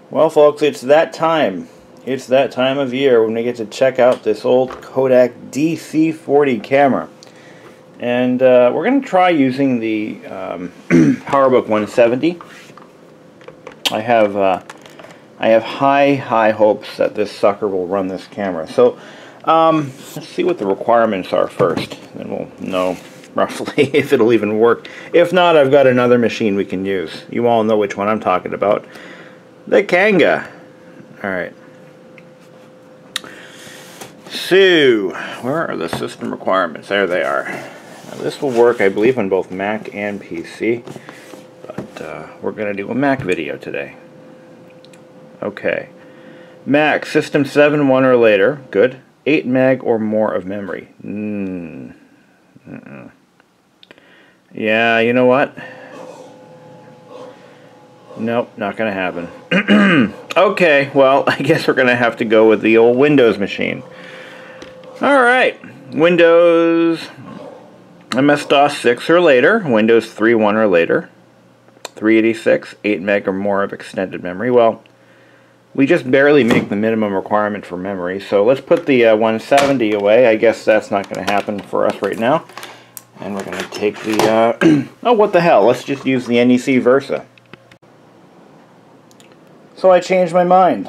Well, folks, it's that time. It's that time of year when we get to check out this old Kodak DC40 camera. And we're going to try using the PowerBook 170. I have high hopes that this sucker will run this camera. So let's see what the requirements are first. Then we'll know roughly if it'll even work. If not, I've got another machine we can use. You all know which one I'm talking about. The Kanga. Alright. So, where are the system requirements? There they are. Now, this will work, I believe, on both Mac and PC. But we're going to do a Mac video today. Okay. Mac, System 7.1 or later. Good. 8 meg or more of memory. Yeah, you know what? Nope, not going to happen. Okay, well, I guess we're going to have to go with the old Windows machine. Alright, Windows MS-DOS 6 or later, Windows 3.1 or later, 386, 8 meg or more of extended memory. Well, we just barely make the minimum requirement for memory, so let's put the 170 away. I guess that's not going to happen for us right now. And we're going to take the, oh, what the hell, let's just use the NEC Versa. So I changed my mind.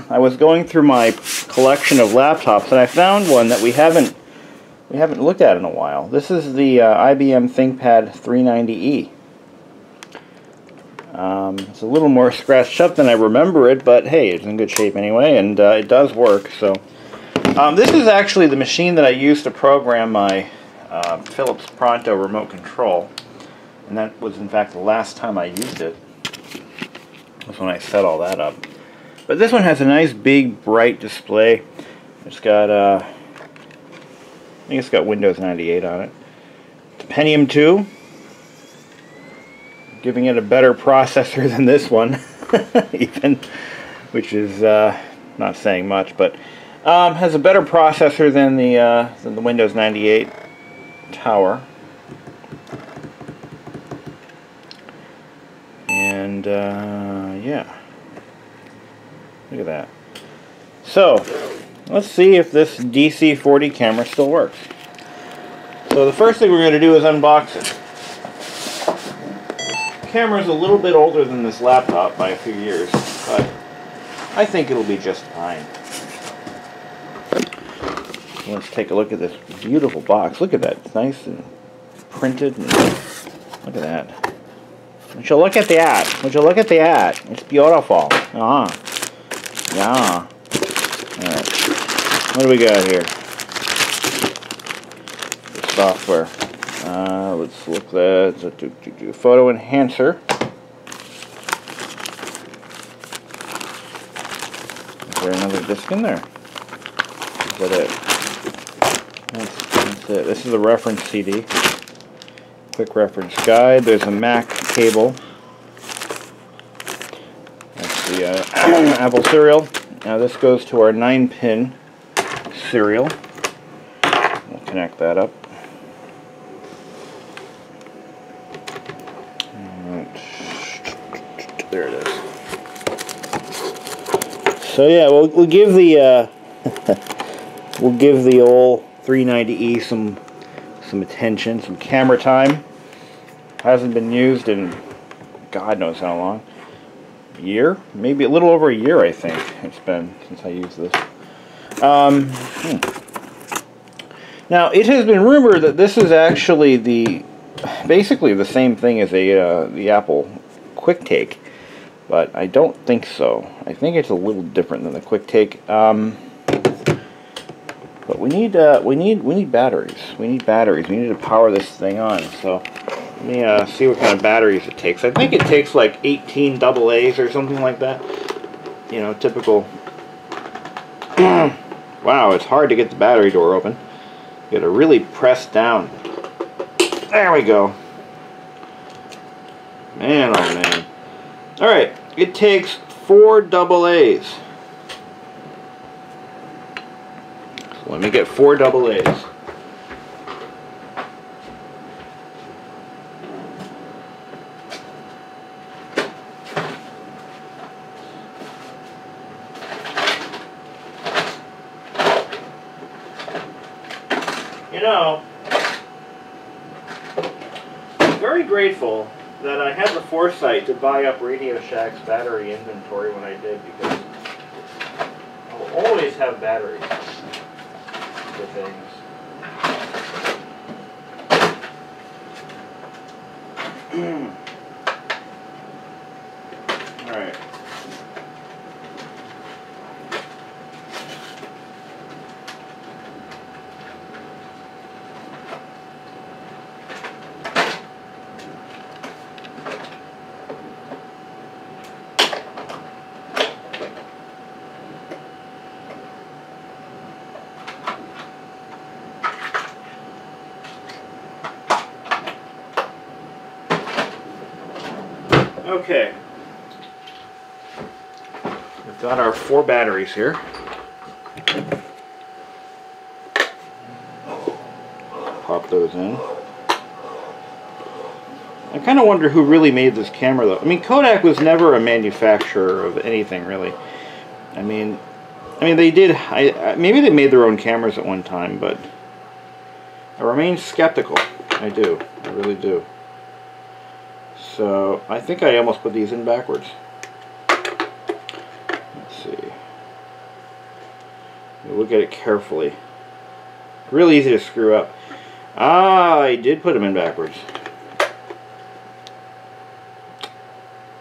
I was going through my collection of laptops and I found one that we haven't looked at in a while. This is the IBM ThinkPad 390E. It's a little more scratched up than I remember it, but hey, it's in good shape anyway, and it does work. So this is actually the machine that I used to program my Philips Pronto remote control, and that was in fact the last time I used it. That's when I set all that up. But this one has a nice big bright display. It's got I think it's got Windows 98 on it. It's a Pentium 2, giving it a better processor than this one, even, which is not saying much, but has a better processor than the Windows 98 Tower. And yeah, look at that. So let's see if this DC40 camera still works. So the first thing we're going to do is unbox it. The camera's a little bit older than this laptop by a few years, but I think it'll be just fine. Let's take a look at this beautiful box. Look at that. It's nice and printed. And look at that. Would you look at that? Would you look at that? It's beautiful. Yeah. Alright. What do we got here? The software. Let's look at the photo enhancer. Is there another disc in there? Is that it? That's it. This is a reference CD. Quick reference guide. There's a Mac cable. That's the Apple serial. Now this goes to our 9-pin serial. We'll connect that up. There it is. So yeah, we'll give the we'll give the old 390E some attention, some camera time. Hasn't been used in God knows how long. A year? Maybe a little over a year, I think it's been since I used this. Now, it has been rumored that this is actually basically the same thing as the Apple QuickTake, but I don't think so. I think it's a little different than the QuickTake. But we need batteries. We need batteries. We need to power this thing on. So let me see what kind of batteries it takes. I think it takes like 18 AA's or something like that. You know, typical. Wow, it's hard to get the battery door open. You gotta really press down. There we go. Man, oh man. Alright, it takes 4 AA's. So let me get 4 AA's. know, I'm very grateful that I had the foresight to buy up Radio Shack's battery inventory when I did, because I'll always have batteries for things. Alright. Okay, we've got our 4 batteries here. Pop those in. I kind of wonder who really made this camera, though. I mean, Kodak was never a manufacturer of anything, really. I mean, they did. Maybe they made their own cameras at one time, but I remain skeptical. I do. I really do. So, I think I almost put these in backwards. Let's see. We'll look at it carefully. Really easy to screw up. Ah, I did put them in backwards.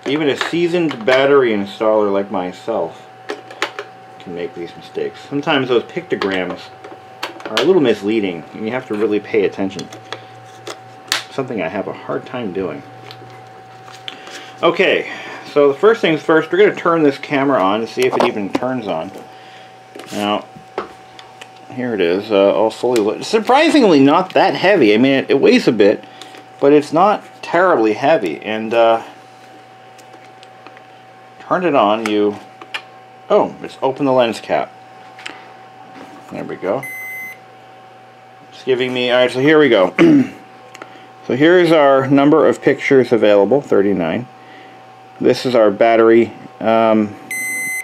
Even a seasoned battery installer like myself can make these mistakes. Sometimes those pictograms are a little misleading, and you have to really pay attention. Something I have a hard time doing. Okay, so the first things first, we're going to turn this camera on to see if it even turns on. Now, here it is, all fully lit. Surprisingly not that heavy. I mean, it weighs a bit, but it's not terribly heavy. And turn it on, oh, it's open the lens cap. There we go. It's giving me, alright, so here we go. So here's our number of pictures available, 39. This is our battery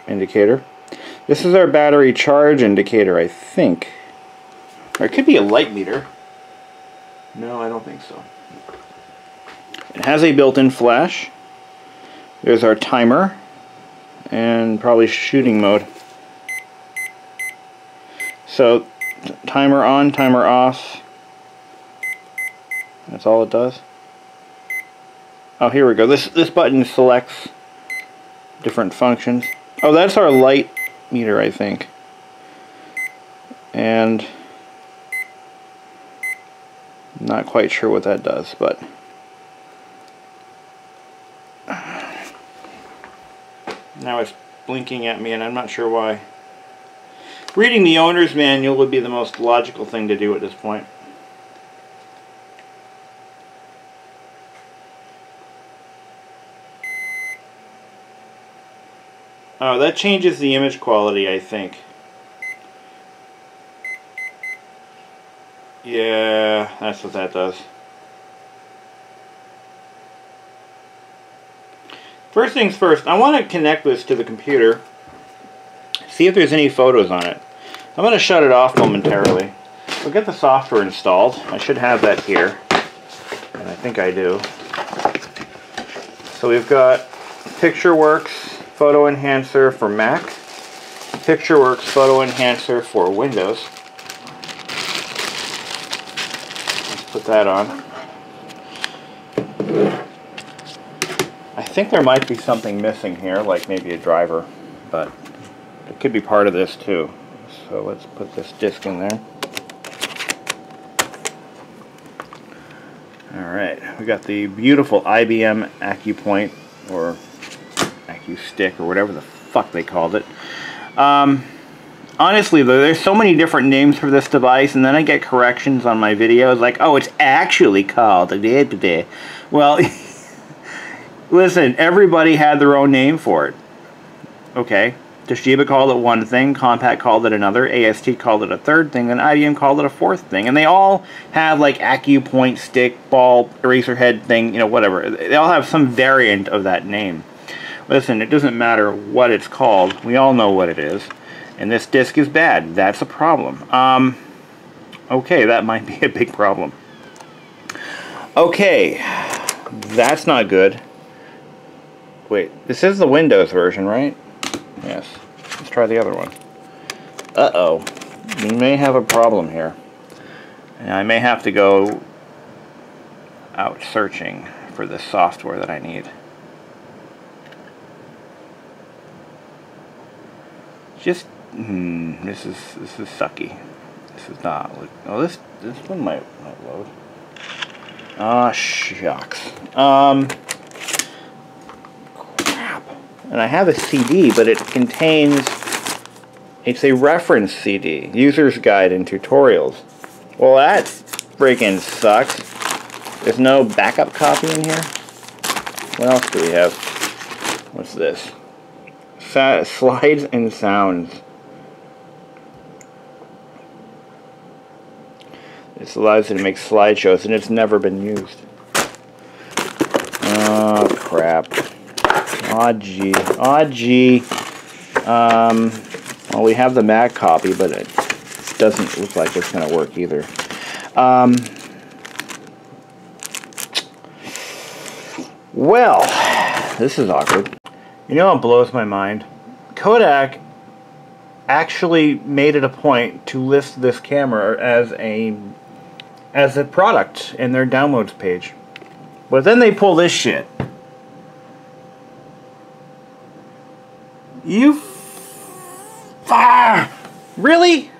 indicator. This is our battery charge indicator, I think. Or it could be a light meter. No, I don't think so. It has a built-in flash. There's our timer. And probably shooting mode. So, timer on, timer off. That's all it does. Oh, here we go. This button selects different functions. Oh, that's our light meter, I think. And I'm not quite sure what that does, but now it's blinking at me, and I'm not sure why. Reading the owner's manual would be the most logical thing to do at this point. Oh, that changes the image quality, I think. Yeah, that's what that does. First things first, I want to connect this to the computer, see if there's any photos on it. I'm going to shut it off momentarily. We'll get the software installed. I should have that here, and I think I do. So we've got PictureWorks Photo Enhancer for Mac, PictureWorks Photo Enhancer for Windows. Let's put that on. I think there might be something missing here, like maybe a driver, but it could be part of this too. So let's put this disc in there. Alright, we got the beautiful IBM AccuPoint, or AccuStick, or whatever the fuck they called it. Honestly though, there's so many different names for this device, and then I get corrections on my videos like, oh, it's actually called a... Well, listen, everybody had their own name for it. Okay, Toshiba called it one thing, Compaq called it another, AST called it a third thing, and IBM called it a fourth thing. And they all have like AccuPoint, stick, ball, eraser head thing, you know, whatever. They all have some variant of that name. Listen, it doesn't matter what it's called. We all know what it is. And this disc is bad. That's a problem. Okay, that might be a big problem. Okay, that's not good. Wait, this is the Windows version, right? Yes. Let's try the other one. Uh-oh. We may have a problem here. And I may have to go out searching for the software that I need. Just, this is sucky. This is not, oh, this one might load. Ah, shucks. Crap. And I have a CD, but it contains, it's a reference CD, user's guide and tutorials. Well, that freaking sucks. There's no backup copy in here. What else do we have? What's this? Slides and sounds. This allows you to make slideshows, and it's never been used. Oh, crap. Aw, gee. Aw, gee. Well, we have the Mac copy, but it doesn't look like it's going to work either. Well, this is awkward. You know what blows my mind? Kodak actually made it a point to list this camera as a product in their downloads page. But then they pull this shit. Really?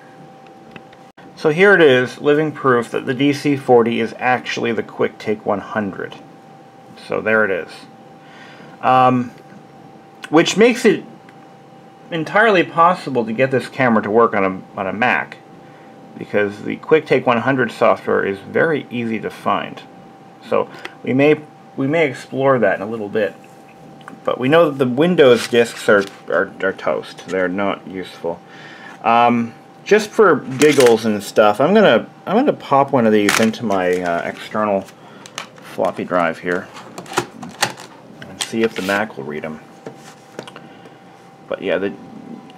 So here it is, living proof that the DC40 is actually the QuickTake 100. So there it is. Which makes it entirely possible to get this camera to work on a Mac, because the QuickTake 100 software is very easy to find. So we may explore that in a little bit. But we know that the Windows disks are toast. They're not useful. Just for giggles and stuff, I'm gonna pop one of these into my external floppy drive here and see if the Mac will read them. But yeah, the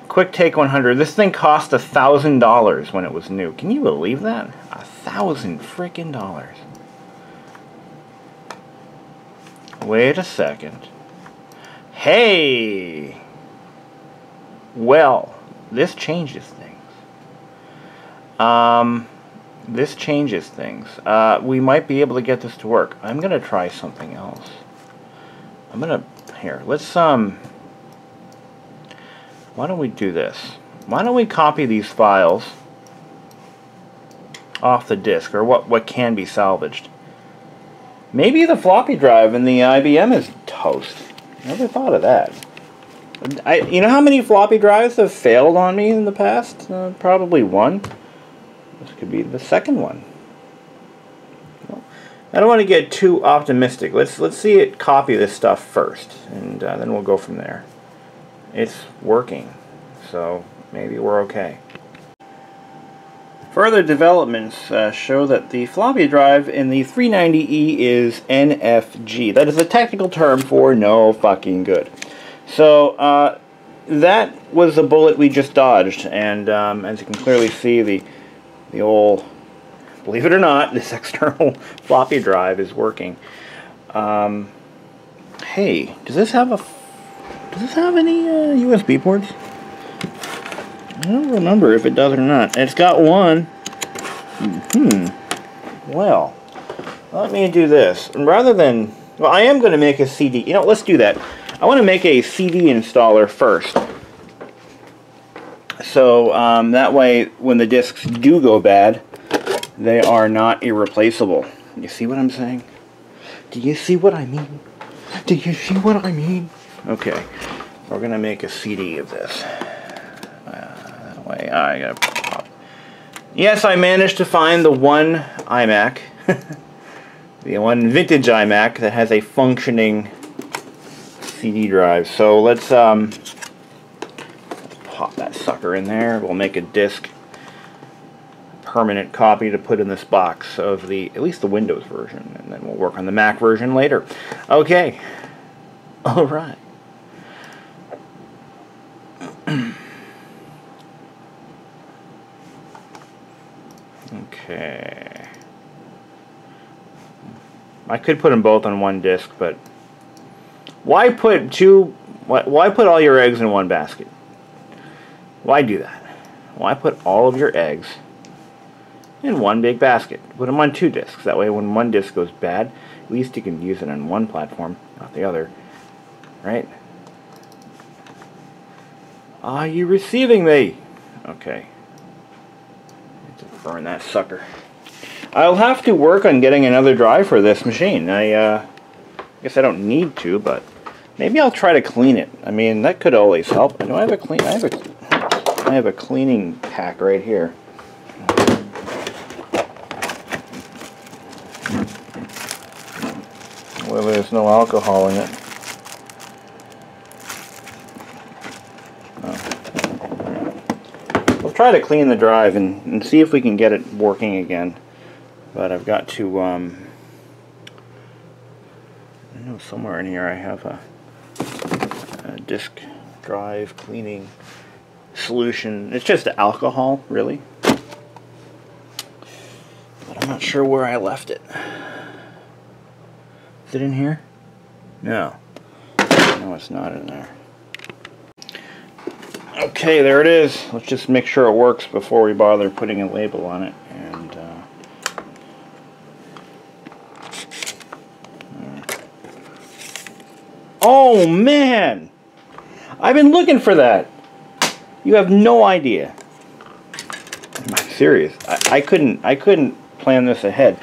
QuickTake 100. This thing cost $1,000 when it was new. Can you believe that? $1,000 freaking dollars. Wait a second. Hey! Well, this changes things. This changes things. We might be able to get this to work. I'm gonna try something else. Here, let's, why don't we do this? Why don't we copy these files off the disk, or what can be salvaged? Maybe the floppy drive in the IBM is toast. Never thought of that. You know how many floppy drives have failed on me in the past? Probably one. This could be the second one. Well, I don't want to get too optimistic. Let's see it copy this stuff first, and then we'll go from there. It's working, so maybe we're okay. Further developments show that the floppy drive in the 390E is NFG. That is a technical term for no fucking good. So that was the bullet we just dodged, and as you can clearly see, the old, believe it or not, this external floppy drive is working. Hey, does this have any USB ports? I don't remember if it does or not. It's got one. Well, let me do this. And rather than, well, I am going to make a CD. You know, let's do that. I want to make a CD installer first. So that way, when the discs do go bad, they are not irreplaceable. You see what I'm saying? Do you see what I mean? Do you see what I mean? Okay, we're going to make a CD of this. That way, I gotta pop. Yes, I managed to find the one iMac, the one vintage iMac that has a functioning CD drive. So let's pop that sucker in there. We'll make a disk, permanent copy to put in this box of at least the Windows version, and then we'll work on the Mac version later. Okay. All right. Okay. I could put them both on one disc, but why put why put all your eggs in one basket? Why do that? Why put all of your eggs in one big basket? Put them on two discs. That way when one disc goes bad, at least you can use it on one platform, not the other. Right? Are you receiving me? Okay. Need to burn that sucker. I'll have to work on getting another drive for this machine. I guess I don't need to, but maybe I'll try to clean it. I mean, that could always help. Do I have a clean? I have a cleaning pack right here. Well, there's no alcohol in it. We'll try to clean the drive and see if we can get it working again. But I've got to, I know somewhere in here I have a disk drive cleaning solution. It's just alcohol, really. But I'm not sure where I left it. Is it in here? No. No, it's not in there. Okay, there it is. Let's just make sure it works before we bother putting a label on it. And oh man! I've been looking for that. You have no idea. I'm serious. I couldn't plan this ahead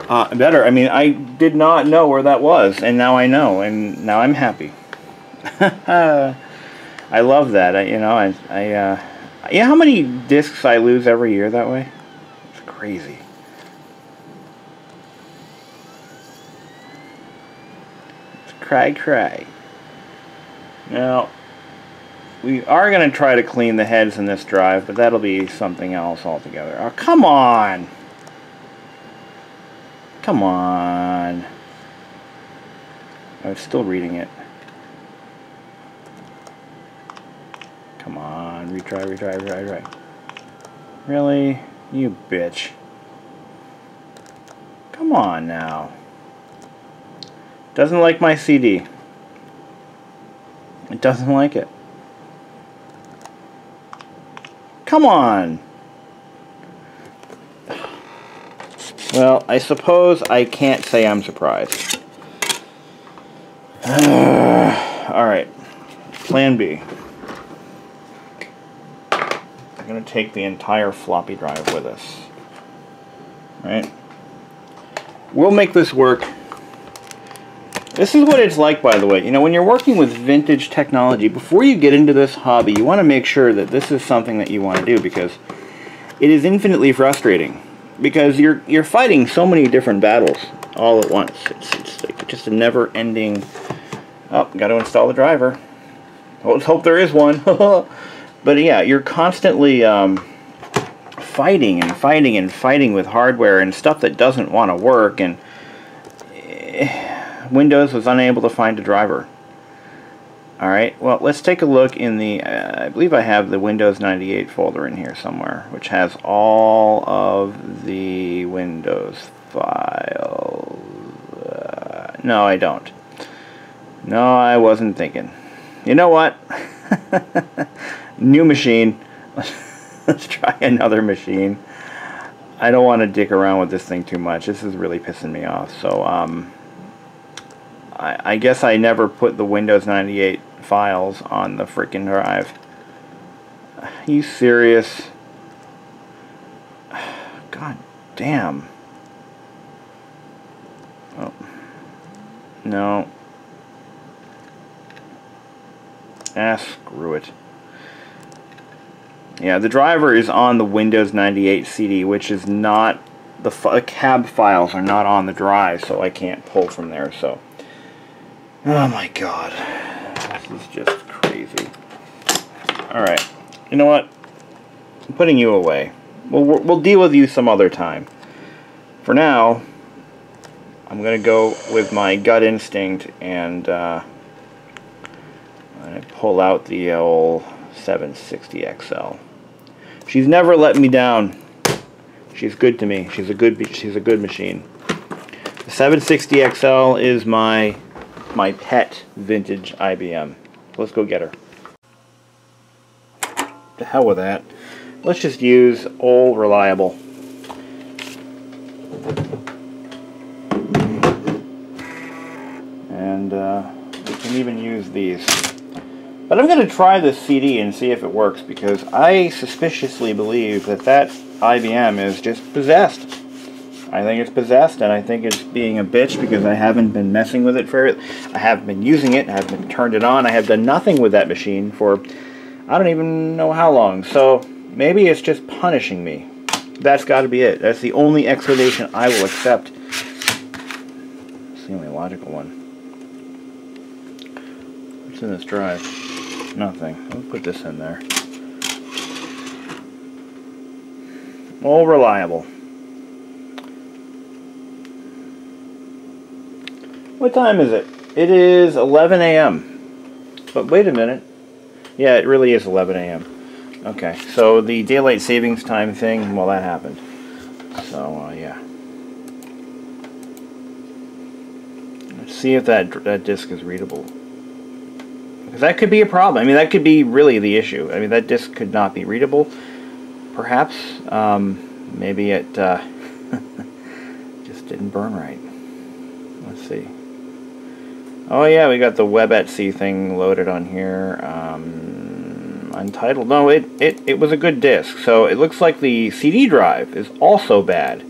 better. I mean, I did not know where that was, and now I know, and now I'm happy. I love that. You know how many discs I lose every year that way? It's crazy. It's cry. Now, we are going to try to clean the heads in this drive, but that'll be something else altogether. Oh, come on! Come on! I was still reading it. Come on, retry. Really? You bitch. Come on now. Doesn't like my CD. It doesn't like it. Come on! Well, I suppose I can't say I'm surprised. Alright. Plan B. I'm going to take the entire floppy drive with us. Right? We'll make this work. This is what it's like, by the way. You know, when you're working with vintage technology, before you get into this hobby, you want to make sure that this is something that you want to do, because it is infinitely frustrating. Because you're fighting so many different battles all at once. It's like just a never-ending... Oh, got to install the driver. Let's hope there is one. But yeah, you're constantly fighting with hardware and stuff that doesn't want to work, and Windows was unable to find a driver. Alright, well, let's take a look in the, I believe I have the Windows 98 folder in here somewhere, which has all of the Windows files. No, I don't. No, I wasn't thinking. You know what? New machine. Let's try another machine. I don't want to dick around with this thing too much. This is really pissing me off. So, I guess I never put the Windows 98 files on the freaking drive. Are you serious? God damn. Oh. No. Ah, screw it. Yeah, the driver is on the Windows 98 CD, which is not... The cab files are not on the drive, so I can't pull from there, so... Oh my god. This is just crazy. Alright. You know what? I'm putting you away. We'll deal with you some other time. For now, I'm going to go with my gut instinct and pull out the old 760 XL. She's never let me down. She's good to me. She's a good machine. The 760 XL is my pet vintage IBM. Let's go get her. To hell with that. Let's just use old reliable. And we can even use these. But I'm going to try this CD and see if it works, because I suspiciously believe that that IBM is just possessed. I think it's possessed, and I think it's being a bitch because I haven't been messing with it I haven't been using it, I haven't turned it on, I have done nothing with that machine for I don't even know how long. So maybe it's just punishing me. That's got to be it. That's the only explanation I will accept. It's the only logical one. What's in this drive? Nothing. I'll put this in there. All reliable. What time is it? It is 11 a.m. But wait a minute. Yeah, it really is 11 a.m. Okay, so the daylight savings time thing, well, that happened. So, yeah. Let's see if that disc is readable. Because that could be a problem. I mean, that could be really the issue. I mean, that disc could not be readable. Perhaps. Maybe it just didn't burn right. Let's see. Oh yeah, we got the WebEtsy thing loaded on here. Untitled. No, it was a good disc. So it looks like the CD drive is also bad.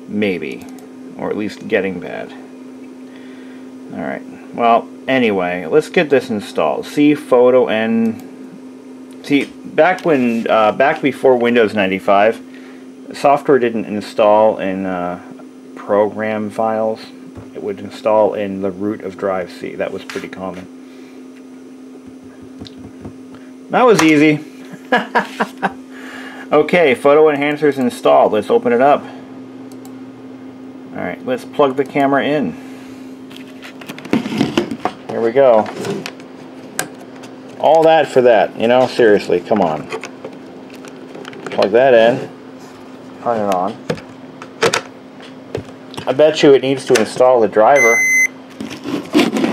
Maybe. Or at least getting bad. Alright. Well, anyway, let's get this installed. See photo and... See, back before Windows 95, software didn't install in program files. It would install in the root of drive C. That was pretty common. That was easy. Okay, photo enhancer's installed. Let's open it up. Alright, let's plug the camera in. Here we go. All that for that, you know, seriously, come on. Plug that in. Turn it on. I bet you it needs to install the driver.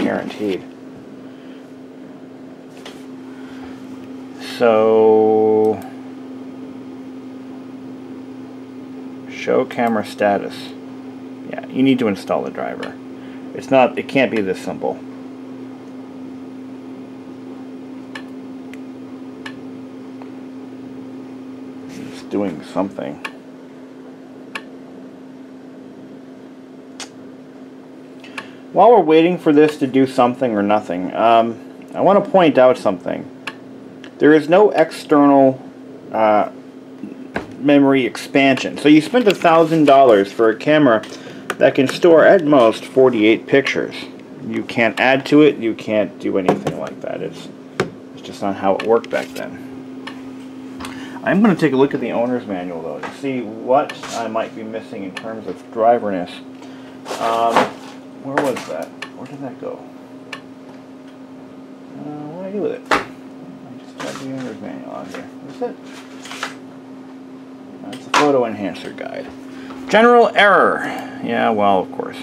Guaranteed. So, show camera status. Yeah, you need to install the driver. It can't be this simple. It's doing something. While we're waiting for this to do something or nothing, I want to point out something. There is no external memory expansion. So you spent $1,000 for a camera that can store at most 48 pictures. You can't add to it, you can't do anything like that. It's just not how it worked back then. I'm going to take a look at the owner's manual though to see what I might be missing in terms of driverness. Where was that? Where did that go? What did I do with it? I just got the owner's manual on here. That's it. That's the photo enhancer guide. General error. Yeah, well, of course.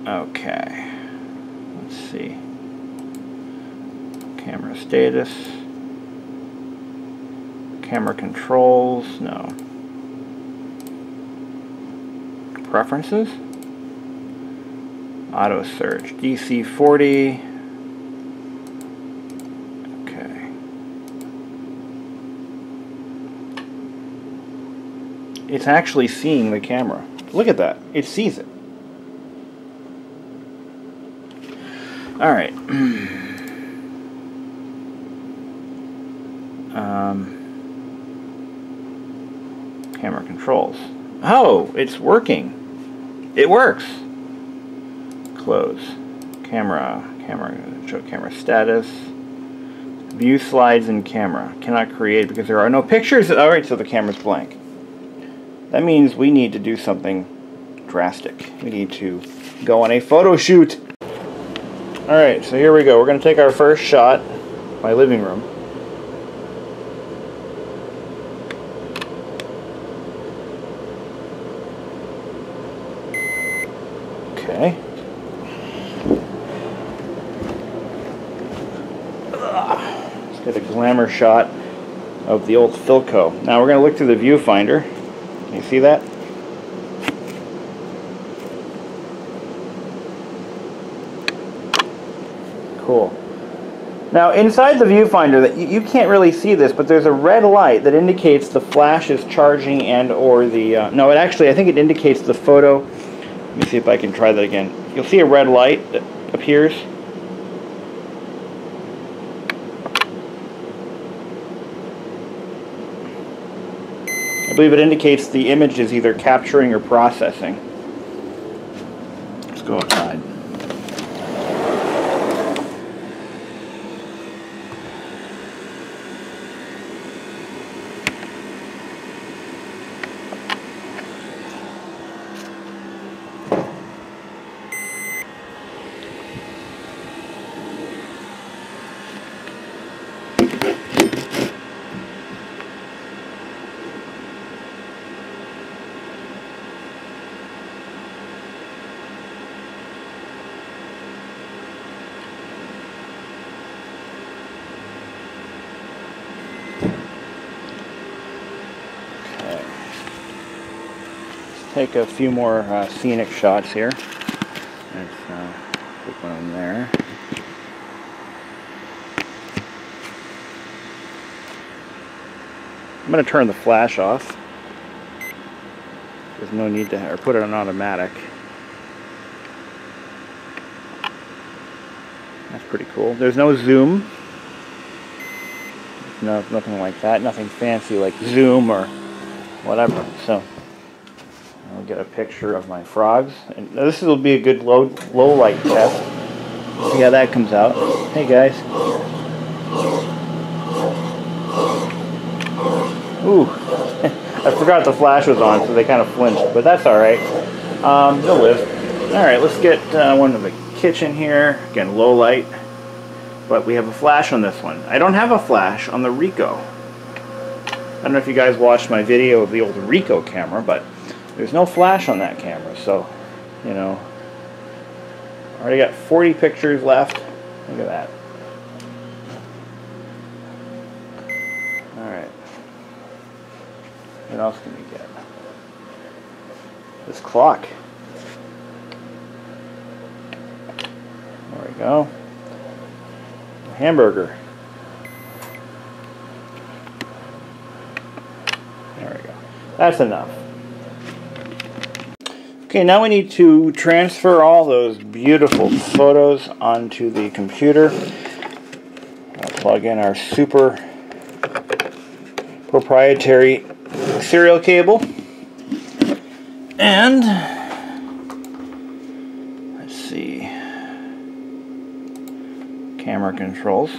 Okay. Let's see. Camera status. Camera controls. No. Preferences. Auto search. DC40. Okay. It's actually seeing the camera. Look at that. It sees it. Alright. Camera controls. Oh, it's working. It works. Close. Camera. Show camera status. View slides in camera. Cannot create because there are no pictures. Alright, so the camera's blank. That means we need to do something drastic. We need to go on a photo shoot. Alright, so here we go. We're going to take our first shot. My living room. Okay. Let's get a glamour shot of the old Philco. Now we're going to look through the viewfinder. Can you see that? Cool. Now inside the viewfinder, you can't really see this, but there's a red light that indicates the flash is charging and or the... no, it actually, I think it indicates the photo. Let me see if I can try that again. You'll see a red light that appears. I believe it indicates the image is either capturing or processing. Let's go outside. Take a few more scenic shots here. Let's put one in there. I'm going to turn the flash off. There's no need to, or put it on automatic. That's pretty cool. There's no zoom. No, nothing like that. Nothing fancy like zoom or whatever. So I'll get a picture of my frogs. And this will be a good low light test. See how that comes out. Hey guys. Ooh. I forgot the flash was on, so they kind of flinched, but that's alright. They'll live. Alright, let's get one of the kitchen here. Again, low light. But we have a flash on this one. I don't have a flash on the Ricoh. I don't know if you guys watched my video of the old Ricoh camera, but there's no flash on that camera, so, you know. Already got 40 pictures left. Look at that. Alright. What else can we get? This clock. There we go. A hamburger. There we go. That's enough. Okay, now we need to transfer all those beautiful photos onto the computer. I'll plug in our super proprietary serial cable. And let's see. Camera controls.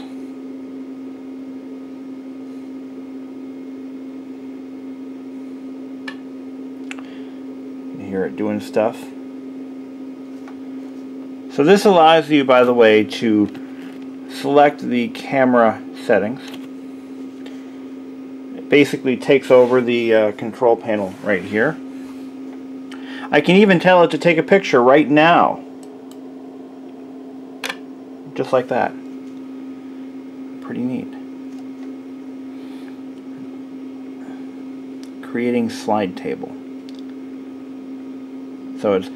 Hear it doing stuff. So this allows you, by the way, to select the camera settings. It basically takes over the control panel right here. I can even tell it to take a picture right now. Just like that. Pretty neat. Creating slide table. So it's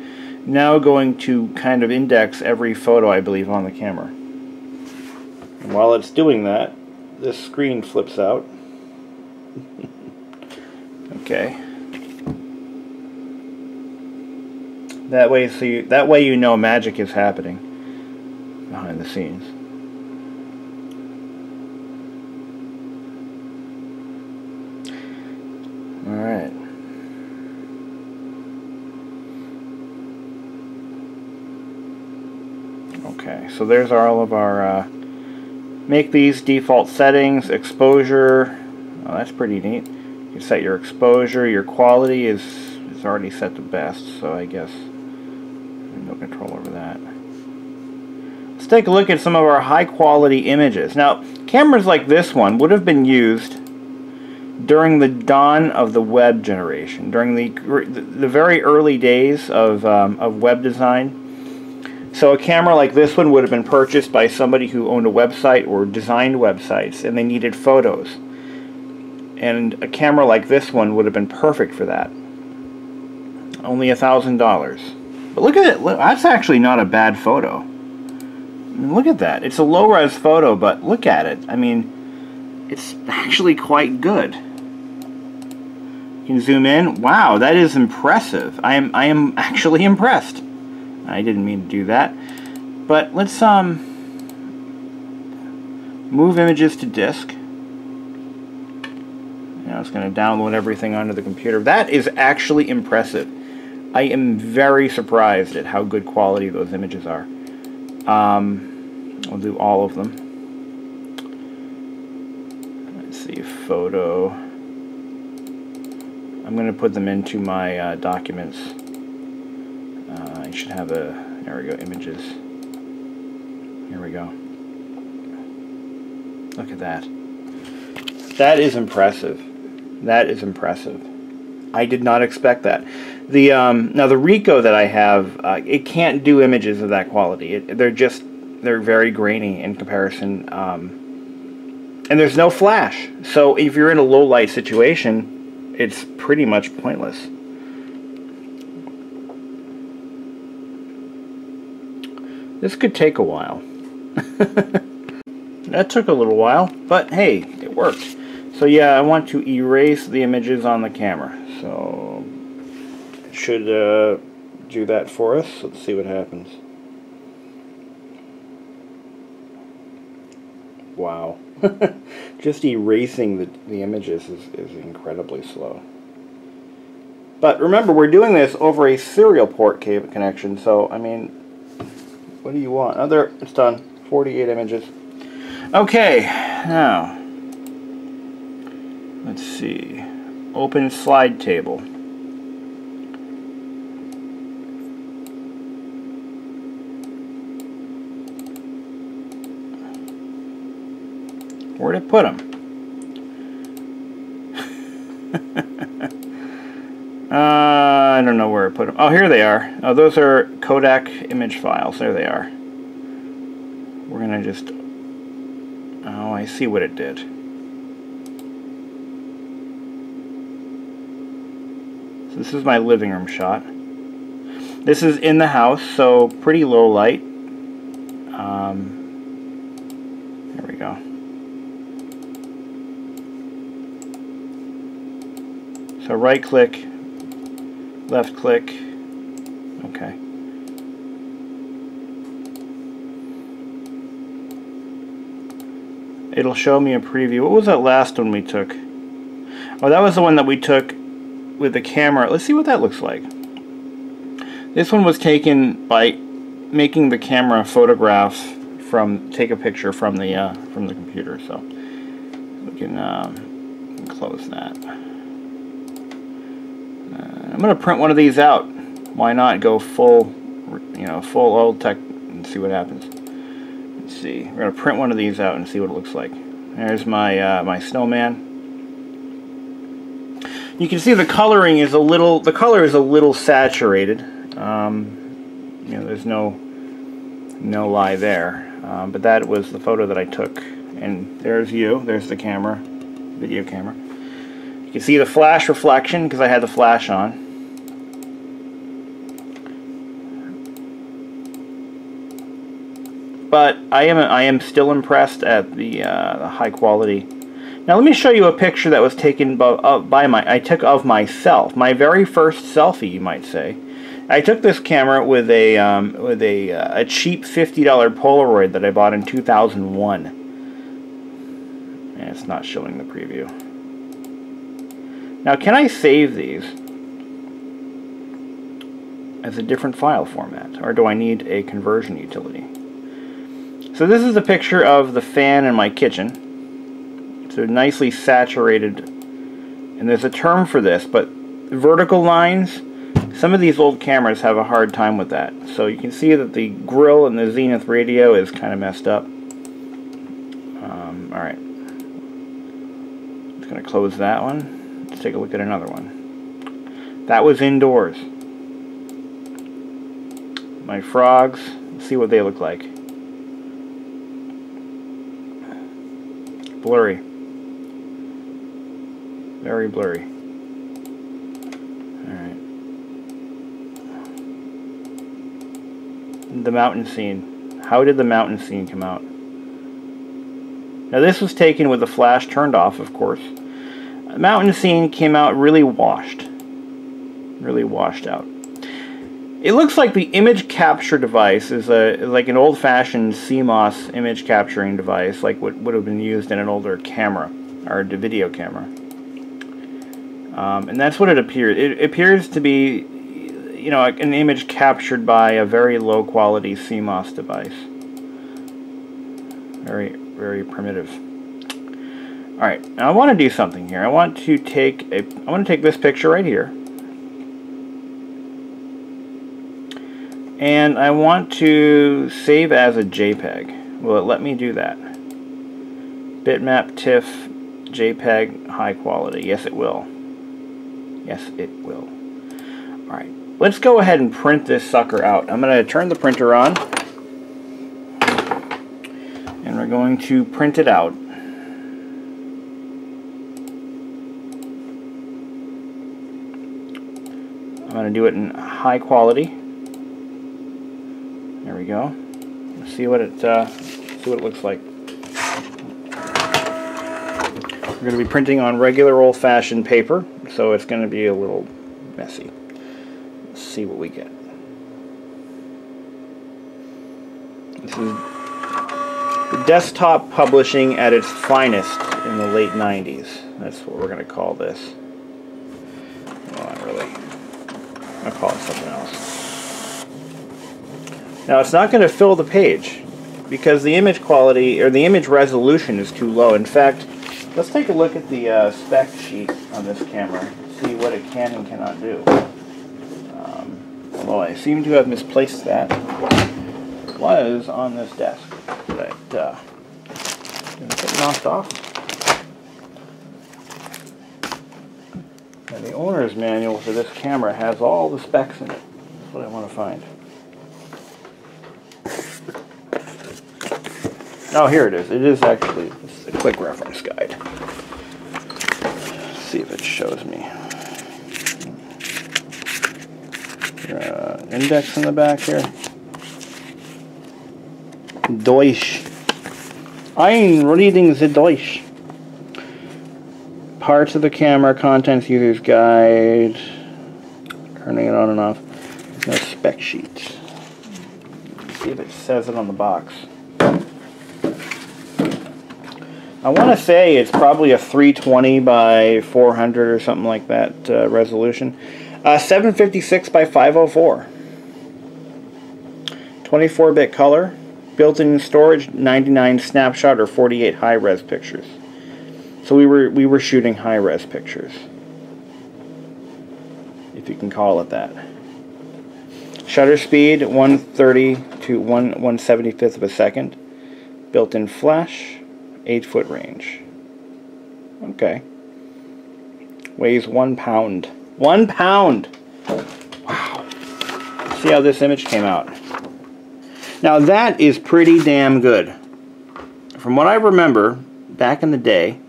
now going to kind of index every photo, I believe, on the camera. And while it's doing that, this screen flips out. Okay. That way you know magic is happening behind the scenes. All right. Okay, so there's all of our make these default settings. Exposure, oh, that's pretty neat. You can set your exposure. Your quality is already set to best, so I guess no control over that. Let's take a look at some of our high quality images. Now, cameras like this one would have been used during the dawn of the web generation, during the very early days of web design. So a camera like this one would have been purchased by somebody who owned a website or designed websites, and they needed photos. And a camera like this one would have been perfect for that. Only $1,000. But look at it. That's actually not a bad photo. I mean, look at that. It's a low-res photo, but look at it. I mean, it's actually quite good. You can zoom in. Wow, that is impressive. I am actually impressed. I didn't mean to do that. But let's move images to disk. Now it's going to download everything onto the computer. That is actually impressive. I am very surprised at how good quality those images are. I'll do all of them. Let's see, photo. I'm going to put them into my documents. I should have a, there we go, images. Here we go. Look at that. That is impressive. That is impressive. I did not expect that. The now the Ricoh that I have, it can't do images of that quality. They're very grainy in comparison. And there's no flash. So if you're in a low light situation, it's pretty much pointless. This could take a while. That took a little while, but hey, it worked. So yeah, I want to erase the images on the camera. So it should do that for us. Let's see what happens. Wow. Just erasing the images is incredibly slow. But remember, we're doing this over a serial port cable connection, so I mean, what do you want? Oh, there, it's done. 48 images. Okay, now, let's see. Open slide table. Where'd it put them? I don't know where I put them. Oh, here they are. Oh, those are Kodak image files. There they are. We're gonna just... Oh, I see what it did. So this is my living room shot. This is in the house, so pretty low light. There we go. So right click, left click, okay. It'll show me a preview. What was that last one we took? Oh, that was the one that we took with the camera. Let's see what that looks like. This one was taken by making the camera photograph from, take a picture from the computer. So we can close that. I'm going to print one of these out. Why not go full, full old tech and see what happens. Let's see. We're going to print one of these out and see what it looks like. There's my my snowman. You can see the coloring is a little. The color is a little saturated. There's no lie there. But that was the photo that I took. And there's you. There's the camera, video camera. You can see the flash reflection because I had the flash on. But I am still impressed at the high quality. Now let me show you a picture that was taken I took of myself, my very first selfie, you might say. I took this camera with a cheap $50 Polaroid that I bought in 2001. And it's not showing the preview. Now, can I save these as a different file format, or do I need a conversion utility? So this is a picture of the fan in my kitchen. So nicely saturated, and there's a term for this, but vertical lines, some of these old cameras have a hard time with that. So you can see that the grill and the Zenith radio is kind of messed up. Alright. Just going to close that one. Let's take a look at another one. That was indoors. My frogs, see what they look like. Blurry. Very blurry. Alright. The mountain scene. How did the mountain scene come out? Now this was taken with the flash turned off, of course. The mountain scene came out really washed. Really washed out. It looks like the image capture device is like an old-fashioned CMOS image capturing device, like what would have been used in an older camera, or a video camera. And that's what it appears. It appears to be, you know, an image captured by a very low-quality CMOS device. Very, very primitive. All right, now I want to do something here. I want to take this picture right here. And I want to save as a JPEG. Will it let me do that? Bitmap, TIFF, JPEG, high quality. Yes, it will. Yes, it will. Alright, let's go ahead and print this sucker out. I'm going to turn the printer on. And we're going to print it out. I'm going to do it in high quality. There we go. Let's see what it looks like. We're going to be printing on regular old-fashioned paper, so it's going to be a little messy. Let's see what we get. This is the desktop publishing at its finest in the late 90s. That's what we're going to call this. Well, not really. I'll call it something else. Now it's not going to fill the page because the image quality or the image resolution is too low. In fact, let's take a look at the spec sheet on this camera, see what it can and cannot do. Although I seem to have misplaced that. It was on this desk, but didn't get knocked off. And the owner's manual for this camera has all the specs in it. That's what I want to find. Oh, here it is. It is actually a quick reference guide. Let's see if it shows me. Index in the back here. Deutsch. I'm reading the Deutsch. Parts of the camera, contents, user's guide. Turning it on and off. There's no spec sheet. Let's see if it says it on the box. I want to say it's probably a 320 by 400 or something like that resolution. 756 by 504. 24-bit color. Built-in storage, 99 snapshot or 48 high-res pictures. So we were shooting high-res pictures, if you can call it that. Shutter speed 130 to 1/175th of a second. Built-in flash. 8-foot range. Okay. Weighs 1 pound. 1 pound! Wow. See how this image came out. Now that is pretty damn good. From what I remember, back in the day,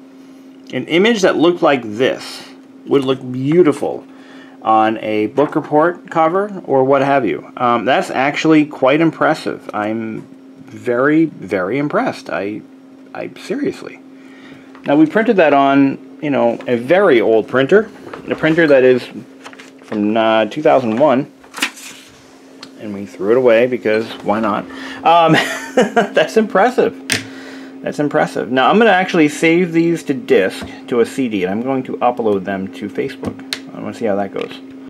an image that looked like this would look beautiful on a book report cover or what have you. That's actually quite impressive. I'm very, very impressed. I seriously. Now we printed that on, you know, a very old printer, a printer that is from 2001, and we threw it away because why not? That's impressive. That's impressive. Now I'm going to actually save these to disk, to a CD, and I'm going to upload them to Facebook. I want to see how that goes.